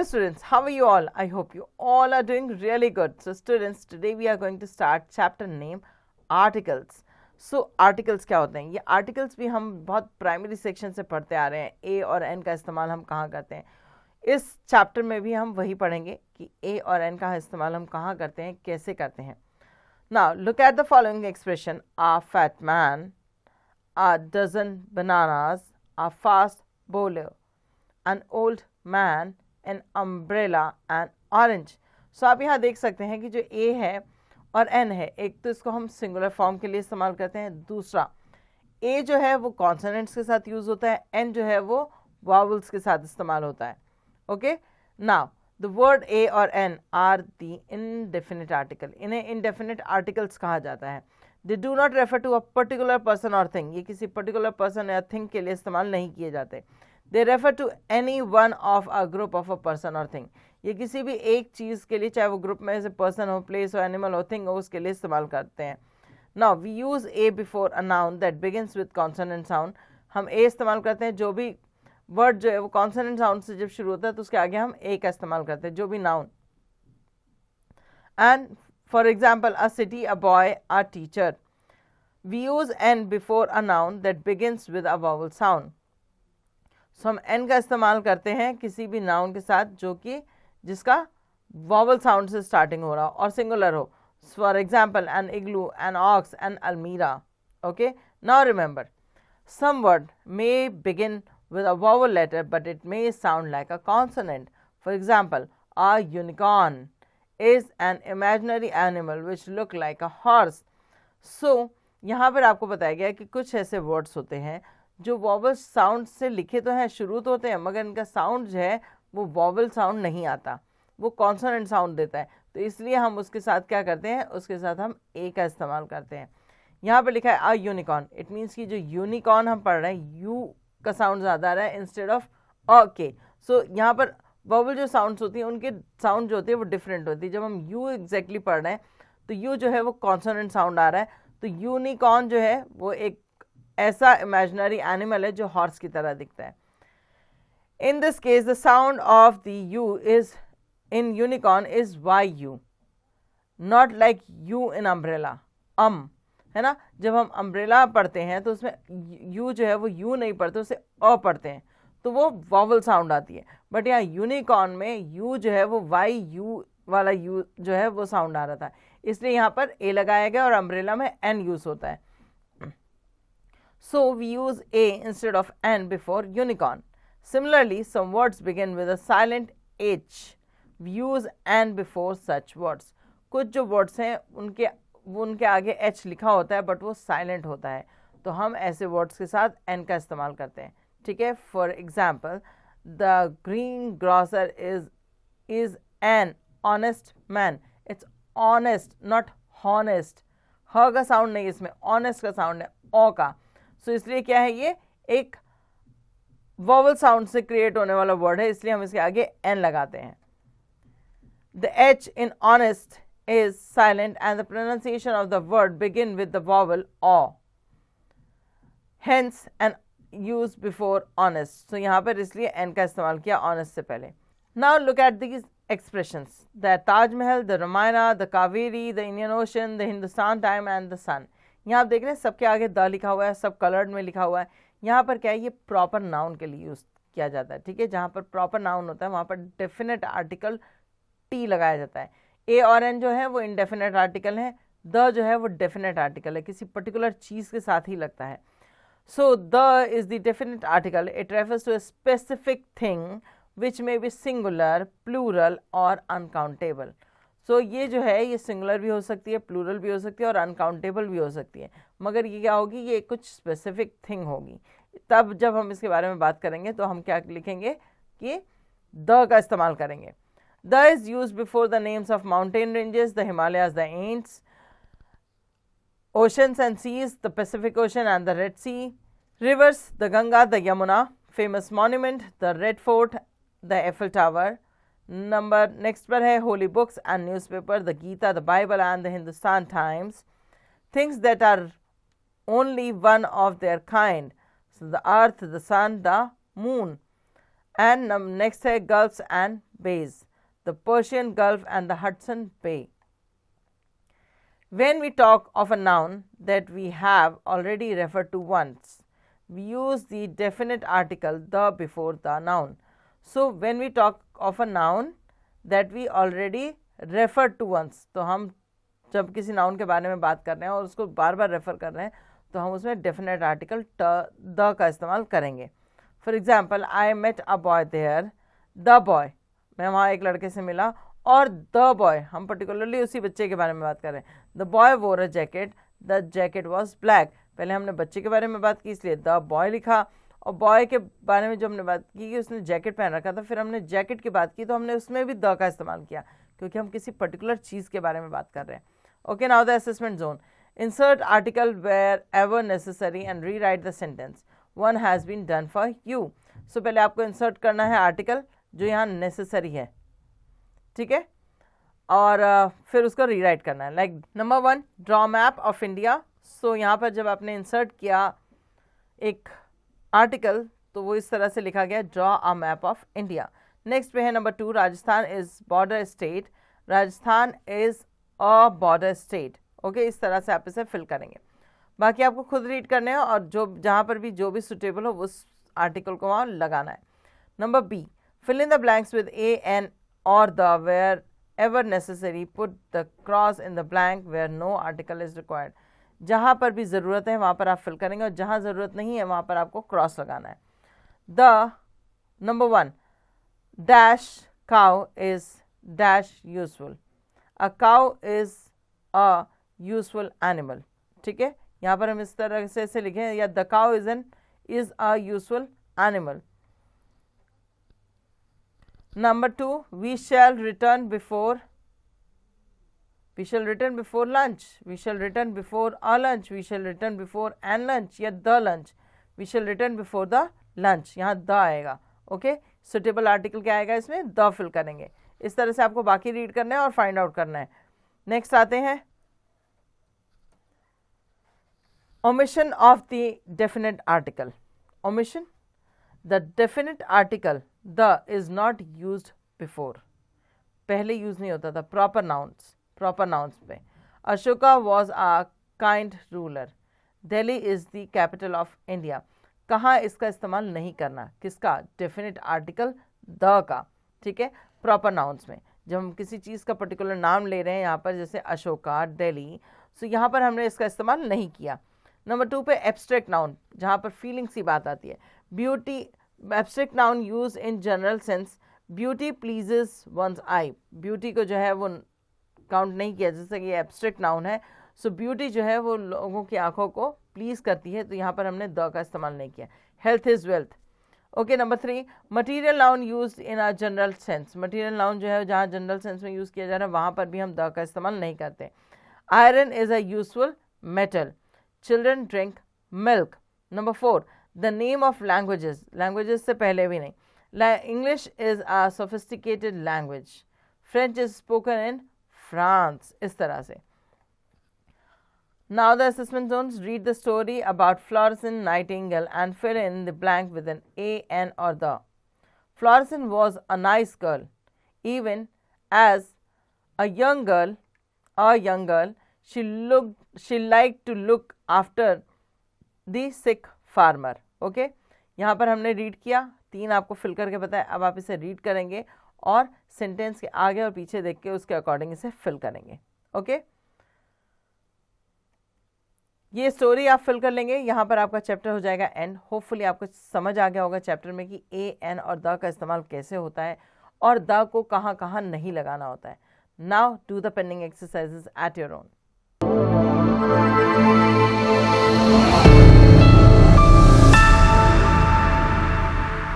Hello students, how are you all? I hope you all are doing really good. So students, today we are going to start chapter name articles. So articles क्या होते हैं? ये articles भी हम बहुत primary section से पढ़ते आ रहे हैं. A और N का इस्तेमाल हम कहाँ करते हैं. इस चैप्टर में भी हम वही पढ़ेंगे कि A और N का इस्तेमाल हम कहाँ करते हैं, कैसे करते हैं. Now look at the following expression: a fat man, a dozen bananas, a fast bowler, an old man, an umbrella, an orange. सो आप यहाँ देख सकते हैं कि जो A है और N है, एक तो इसको हम सिंगुलर फॉर्म के लिए इस्तेमाल करते हैं, दूसरा A जो है वो कॉन्सोनेंट्स के साथ यूज होता है, N जो है वो वावल्स के साथ इस्तेमाल होता है. Okay, now the word A और N are the indefinite article. इन्हें इनडेफिनिट आर्टिकल्स कहा जाता है. They do not refer to a particular person और थिंग. ये किसी पर्टिकुलर पर्सन या थिंग के लिए इस्तेमाल नहीं किए जाते. They refer to any one of a group of a person और थिंग. ये किसी भी एक चीज़ के लिए, चाहे वो ग्रुप में से पर्सन हो, प्लेस हो, एनिमल हो, थिंग हो, उसके लिए इस्तेमाल करते हैं. Now we use a before a noun that begins with consonant sound. हम ए इस्तेमाल करते हैं जो भी वर्ड जो है वो कॉन्सोनेंट साउंड से जब शुरू होता है तो उसके आगे हम ए का इस्तेमाल करते हैं, जो भी noun. And for example a city, a boy, a teacher. We use an before a noun that begins with a vowel sound. So हम एन का इस्तेमाल करते हैं किसी भी नाउन के साथ जो कि जिसका वॉवल साउंड से स्टार्टिंग हो रहा हो और सिंगुलर हो. For example an igloo, an ox, an almirah. Okay, now remember, some word may begin with a vowel letter but it may sound like a consonant. For example, a unicorn is an imaginary animal which look like a horse. So यहाँ पर आपको बताया गया कि कुछ ऐसे words होते हैं जो वॉवल साउंड से लिखे तो हैं, शुरू तो होते हैं, मगर इनका साउंड जो है वो वॉवल साउंड नहीं आता, वो कॉन्सोनेंट साउंड देता है. तो इसलिए हम उसके साथ क्या करते हैं, उसके साथ हम ए का इस्तेमाल करते हैं. यहाँ पर लिखा है अ यूनिकॉर्न. इट मीन्स कि जो यूनिकॉर्न हम पढ़ रहे हैं, यू का साउंड ज़्यादा आ रहा है इंस्टेड ऑफ अ के. सो यहाँ पर वॉवल जो साउंड्स होती हैं उनके साउंड जो होती है वो डिफरेंट होती है. जब हम यू एग्जैक्टली पढ़ रहे हैं तो यू जो है वो कॉन्सोनेंट साउंड आ रहा है. तो यूनिकॉर्न जो है वो एक ऐसा इमेजिनरी एनिमल है जो हॉर्स की तरह दिखता है. In this case the sound of the you is in unicorn is why you, not like you in umbrella, है ना. जब हम अम्ब्रेला पढ़ते हैं तो उसमें यू जो है वो यू नहीं पढ़ते, उसे अ पढ़ते हैं, तो वो वॉवल साउंड आती है. बट यहाँ यूनिकॉर्न में यू जो है वो वाई यू वाला यू जो है वो साउंड आ रहा था, इसलिए यहाँ पर ए लगाया गया और अम्ब्रेला में एन यूज होता है. So we use a instead of an before unicorn. Similarly some words begin with a silent h. We use an before such words. कुछ जो वर्ड्स हैं उनके आगे एच लिखा होता है बट वो साइलेंट होता है, तो हम ऐसे वर्ड्स के साथ एन का इस्तेमाल करते हैं. ठीक है, for example the green grocer is an honest man. It's honest not honest. ह का साउंड नहीं, इसमें ऑनेस्ट का साउंड है, ओ का. सो इसलिए क्या है, ये एक वॉवल साउंड से क्रिएट होने वाला वर्ड है, इसलिए हम इसके आगे एन लगाते हैं. The H in honest is silent and the pronunciation of the word begin with the vowel o. Hence an use before honest. So यहाँ पर इसलिए n का इस्तेमाल किया honest से पहले. Now look at these expressions: the Taj Mahal, the Ramayana, the Kaveri, the Indian Ocean, the Hindustan time and the sun. यहाँ आप देख रहे हैं सबके आगे द लिखा हुआ है, सब कलर्ड में लिखा हुआ है. यहाँ पर क्या है, ये प्रॉपर नाउन के लिए यूज किया जाता है. ठीक है, जहाँ पर प्रॉपर नाउन होता है वहाँ पर डेफिनेट आर्टिकल टी लगाया जाता है. ए और एन जो है वो इनडेफिनेट आर्टिकल है, द जो है वो डेफिनेट आर्टिकल है, किसी पर्टिकुलर चीज़ के साथ ही लगता है. So the is the definite article. It refers to a specific thing which may be singular, plural और अनकाउंटेबल. सो ये जो है ये सिंगुलर भी हो सकती है, प्लूरल भी हो सकती है और अनकाउंटेबल भी हो सकती है, मगर ये क्या होगी, ये कुछ स्पेसिफिक थिंग होगी. तब जब हम इसके बारे में बात करेंगे तो हम क्या लिखेंगे कि द का इस्तेमाल करेंगे. The is used before the names of mountain ranges, the Himalayas, the Ants, oceans and seas, the Pacific Ocean and the Red Sea, rivers, the Ganga, the Yamuna, famous monument, the Red Fort, the Eiffel Tower. Next पर है holy books and newspaper, the Gita, the Bible and the Hindustan Times. Things that are only one of their kind, so the earth, the sun, the moon. And next है gulfs and bays, the Persian Gulf and the Hudson Bay. When we talk of a noun that we have already referred to once, we use the definite article the before the noun. So when we talk of a noun that we already referred to once, तो हम जब किसी noun के बारे में बात कर रहे हैं और उसको बार बार रेफर कर रहे हैं तो हम उसमें डेफिनेट आर्टिकल द का इस्तेमाल करेंगे. For example, I met a boy there, the boy, मैं वहाँ एक लड़के से मिला, और द बॉय, हम पर्टिकुलरली उसी बच्चे के बारे में बात कर रहे हैं. द बॉय वोर a jacket, the jacket was black. पहले हमने बच्चे के बारे में बात की इसलिए द बॉय लिखा, और बॉय के बारे में जो हमने बात की कि उसने जैकेट पहन रखा था, फिर हमने जैकेट की बात की तो हमने उसमें भी द का इस्तेमाल किया क्योंकि हम किसी पर्टिकुलर चीज़ के बारे में बात कर रहे हैं. Okay, now the assessment zone. Insert article wherever necessary and rewrite the sentence. One has been done for you. So पहले आपको इंसर्ट करना है आर्टिकल जो यहाँ नेसेसरी है, ठीक है, और फिर उसको रीराइट करना है. Like number 1, draw map of India. So यहाँ पर जब आपने इंसर्ट किया एक आर्टिकल तो वो इस तरह से लिखा गया, draw a map of India. Next पे है number 2, Rajasthan is border state. Rajasthan is a border state. Okay, इस तरह से आप इसे फिल करेंगे. बाकी आपको खुद रीड करने हैं और जो जहाँ पर भी जो भी सुटेबल हो उस आर्टिकल को वहाँ लगाना है. Number B, fill in the blanks with a, an or the wherever necessary. Put the cross in the blank where no article is required. जहाँ पर भी ज़रूरत है वहाँ पर आप फिल करेंगे और जहाँ ज़रूरत नहीं है वहाँ पर आपको क्रॉस लगाना है. The number 1, dash cow is dash useful. A cow is a useful animal. ठीक है, यहाँ पर हम इस तरह से लिखें, या the cow is a useful animal. Number 2, we shall return before lunch. We shall return before a lunch. We shall return before an lunch या the lunch. We shall return before the lunch. यहाँ the आएगा. Okay, suitable article क्या आएगा इसमें, the fill करेंगे. इस तरह से आपको बाकी रीड करना है और फाइंड आउट करना है. नेक्स्ट आते हैं omission of the definite article. Omission, the definite article the is not used before. पहले यूज नहीं होता था. प्रॉपर नाउन्स पे. Ashoka was a kind ruler. Delhi is the capital of India. कहाँ इसका इस्तेमाल नहीं करना, किसका, डेफिनेट आर्टिकल द का. ठीक है, प्रॉपर नाउन्स में जब हम किसी चीज़ का पर्टिकुलर नाम ले रहे हैं, यहाँ पर जैसे अशोका, दिल्ली, सो यहाँ पर हमने इसका इस्तेमाल नहीं किया. नंबर 2 पे एब्स्ट्रैक्ट नाउन, जहाँ पर फीलिंग्स की बात आती है. Beauty, abstract noun use in general sense. Beauty pleases one's eye. Beauty को जो है वो काउंट नहीं किया, जैसे कि एब्स्ट्रैक्ट नाउन है. सो ब्यूटी जो है वो लोगों की आंखों को प्लीज करती है, तो यहाँ पर हमने द का इस्तेमाल नहीं किया. Health is wealth. Okay, number 3, material noun use in a general sense. Material noun जो है जहाँ जनरल सेंस में यूज़ किया जा रहा है वहाँ पर भी हम द का इस्तेमाल नहीं करते. Iron is a useful metal. Children drink milk. Number 4, the name of languages. Languages से पहले भी नहीं. English is a sophisticated language. French is spoken in France. इस तरह से. Now the assessment zones. Read the story about Florence Nightingale and fill in the blank with an a, an or the. Florence was a nice girl. Even as a young girl, she liked to look after the sick farmer. Okay? यहाँ पर हमने read किया, 3 आपको fill करके बताया. अब आप इसे रीड करेंगे और सेंटेंस के आगे और पीछे देख के उसके अकॉर्डिंग इसे फिल करेंगे. ओके, ये स्टोरी आप फिल कर लेंगे. यहाँ पर आपका चैप्टर हो जाएगा एंड. होपफुली आपको समझ आ गया होगा चैप्टर में कि ए, एन और द का इस्तेमाल कैसे होता है और द को कहाँ कहाँ नहीं लगाना होता है. Now do the pending exercises at your own.